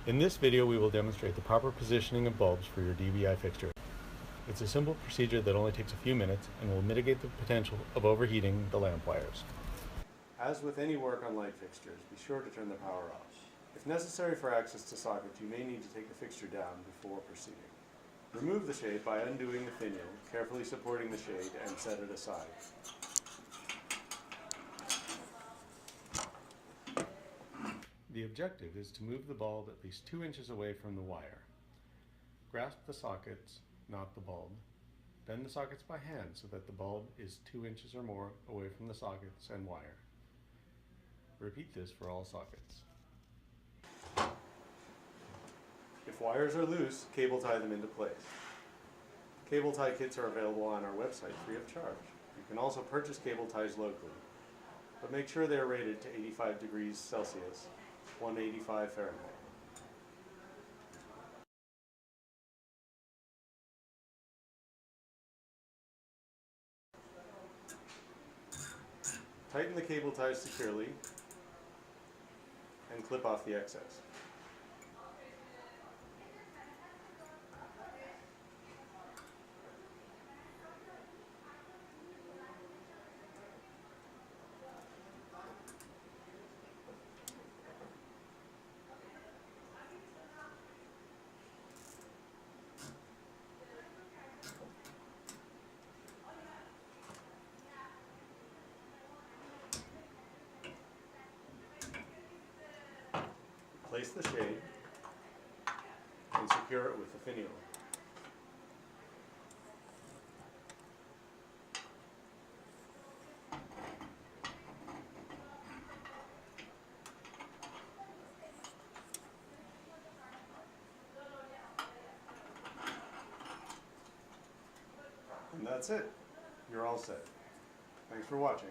In this video, we will demonstrate the proper positioning of bulbs for your DVI fixture. It's a simple procedure that only takes a few minutes and will mitigate the potential of overheating the lamp wires. As with any work on light fixtures, be sure to turn the power off. If necessary for access to sockets, you may need to take the fixture down before proceeding. Remove the shade by undoing the finial, carefully supporting the shade, and set it aside. The objective is to move the bulb at least 2 inches away from the wire. Grasp the sockets, not the bulb. Bend the sockets by hand so that the bulb is 2 inches or more away from the sockets and wire. Repeat this for all sockets. If wires are loose, cable tie them into place. Cable tie kits are available on our website free of charge. You can also purchase cable ties locally, but make sure they are rated to 85 degrees Celsius, 185 Fahrenheit. Tighten the cable ties securely and clip off the excess. Place the shade and secure it with the finial. And that's it. You're all set. Thanks for watching.